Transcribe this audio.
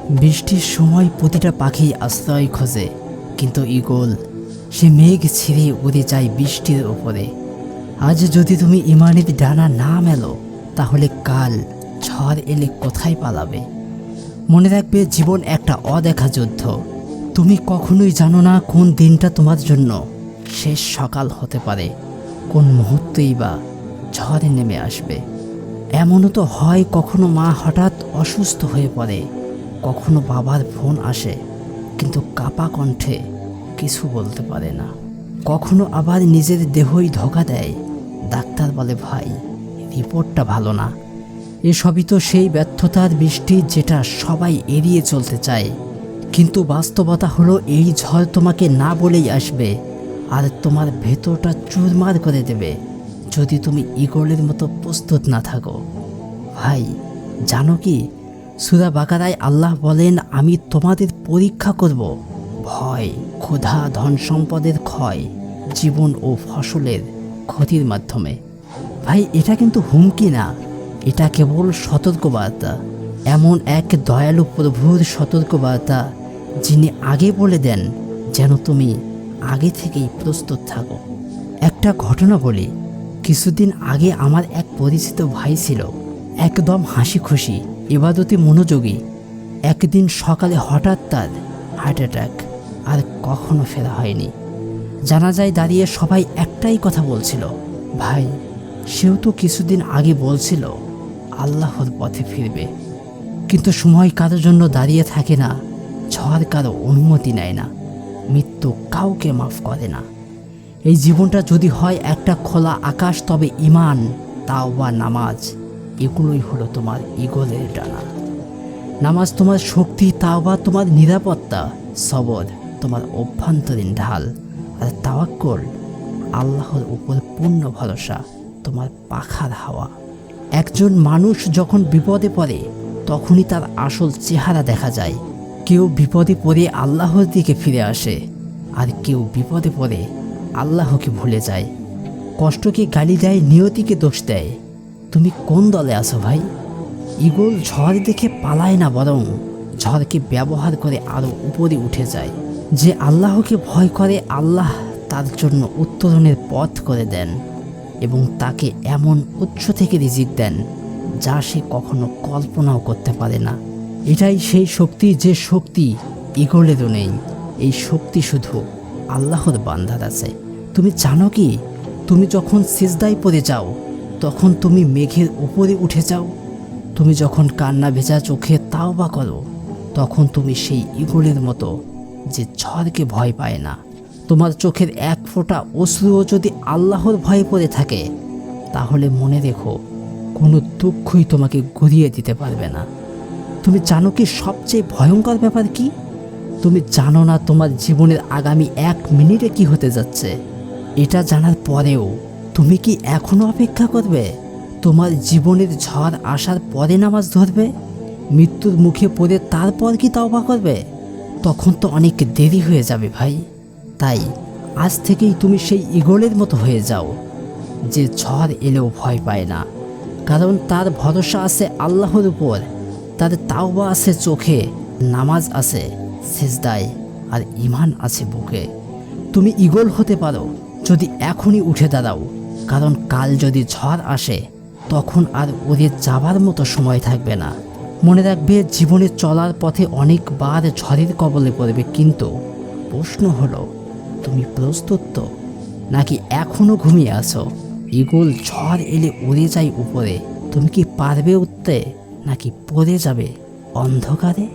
বৃষ্টির সময় প্রতিটা পাখি আশ্রয় খোঁজে, কিন্তু ঈগল সে মেঘ ছিঁড়ে উড়ে যায় বৃষ্টির ওপরে। আজ যদি তুমি ইমানের ডানা না মেলো, তাহলে কাল ঝড় এলে কোথায় পালাবে? মনে রাখবে, জীবন একটা অদেখা যুদ্ধ। তুমি কখনোই জানো না কোন দিনটা তোমার জন্য শেষ সকাল হতে পারে, কোন মুহূর্তেই বা ঝড়ে নেমে আসবে। এমনও তো হয়, কখনো মা হঠাৎ অসুস্থ হয়ে পড়ে, কখনো বাবার ফোন আসে কিন্তু কাপা কণ্ঠে কিছু বলতে পারে না। কখনো আবার নিজের দেহই ধোঁকা দেয়, ডাক্তার বলে ভাই রিপোর্টটা ভালো না। এসবই তো সেই ব্যর্থতার বৃষ্টি যেটা সবাই এড়িয়ে চলতে চায়। কিন্তু বাস্তবতা হলো, এই ঝড় তোমাকে না বলেই আসবে, আর তোমার ভেতরটা চুরমার করে দেবে যদি তুমি ঈগলের মতো প্রস্তুত না থাকো। ভাই জানো কি, সূরা বাকারায় আল্লাহ বলেন, আমি তোমাদের পরীক্ষা করব ভয়, ক্ষুধা, ধন সম্পদের ক্ষয়, জীবন ও ফসলের ক্ষতির মাধ্যমে। ভাই এটা কিন্তু হুমকি না, এটা কেবল সতর্কবার্তা। এমন এক দয়ালু প্রভুর সতর্কবার্তা, যিনি আগে বলে দেন যেন তুমি আগে থেকেই প্রস্তুত থাকো। একটা ঘটনা বলি, কিছুদিন আগে আমার এক পরিচিত ভাই ছিল, একদম হাসি খুশি, ইবাদতে মনোযোগী। একদিন সকালে হঠাৎ তার হার্ট অ্যাটাক, আর কখনো ফেরা হয়নি। জানাজায় দাঁড়িয়ে সবাই একটাই কথা বলছিল, ভাই সেও তো কিছুদিন আগে বলছিল আল্লাহর পথে ফিরবে। কিন্তু সময় কারোর জন্য দাঁড়িয়ে থাকে না, ঝড় কারো অনুমতি নেয় না, মৃত্যু কাউকে মাফ করে না। এই জীবনটা যদি হয় একটা খোলা আকাশ, তবে ঈমান, তাওবা, নামাজ এগুলোই হলো তোমার ঈগলের ডানা। নামাজ তোমার শক্তি, তাওবা তোমার নিরাপত্তা, সবর তোমার অভ্যন্তরীণ ঢাল, আর তাওয়াক্কুল, আল্লাহর উপর পূর্ণ ভরসা তোমার পাখার হাওয়া। একজন মানুষ যখন বিপদে পড়ে, তখনই তার আসল চেহারা দেখা যায়। কেউ বিপদে পড়ে আল্লাহর দিকে ফিরে আসে, আর কেউ বিপদে পড়ে আল্লাহকে ভুলে যায়। কষ্টকে গালি দেয়, নিয়তিকে দোষ দেয়। তুমি কোন দলে আছো ভাই? ঈগল ঝড় দেখে পালায় না, বরং ঝড়কে ব্যবহার করে আরও উপরে উঠে যায়। যে আল্লাহকে ভয় করে, আল্লাহ তার জন্য উত্তরণের পথ করে দেন এবং তাকে এমন উৎস থেকে রিজিক দেন যা সে কখনো কল্পনাও করতে পারে না। এটাই সেই শক্তি, যে শক্তি ঈগলেরও নেই। এই শক্তি শুধু আল্লাহর বান্দার আছে। তুমি জানো কি, তুমি যখন সিজদায় পড়ে যাও, তখন তুমি মেঘের উপরে উঠে যাও। তুমি যখন কান্না ভেজা চোখে তাওবা করো, তখন তুমি সেই ঈগলের মতো, যে ঝড়কে ভয় পায় না। তোমার চোখের এক ফোঁটা অশ্রুও যদি আল্লাহর ভয়ে পড়ে থাকে, তাহলে মনে রেখো, কোনো দুঃখই তোমাকে গড়িয়ে দিতে পারবে না। তুমি জানো কি সবচেয়ে ভয়ঙ্কর ব্যাপার কি? তুমি জানো না তোমার জীবনের আগামী 1 মিনিটে কি হতে যাচ্ছে। এটা জানার পরেও তুমি কি এখনো অপেক্ষা করবে? তোমার জীবনের ঝড় আসার পরে নামাজ ধরবে? মৃত্যুর মুখে পড়ে তারপর কি তাওবা করবে? তখন তো অনেক দেরি হয়ে যাবে ভাই। তাই আজ থেকেই তুমি সেই ঈগলের মতো হয়ে যাও, যে ঝড় এলেও ভয় পায় না, কারণ তার ভরসা আছে আল্লাহর উপর। তার তাওবা আছে চোখে, নামাজ আছে সিজদায়, আর ঈমান আছে বুকে। তুমি ঈগল হতে পারো যদি এখনই উঠে দাঁড়াও, কারণ কাল যদি ঝড় আসে, তখন আর ওদের যাবার মতো সময় থাকবে না। মনে রাখবে, জীবনে চলার পথে অনেকবার ঝড়ের কবলে পড়বে, কিন্তু প্রশ্ন হলো, তুমি প্রস্তুত তো, নাকি এখনো ঘুমিয়ে আছো? ঈগল ঝড় এলে উড়ে যায় উপরে, তুমি কি পারবে উঠতে, নাকি পড়ে যাবে অন্ধকারে?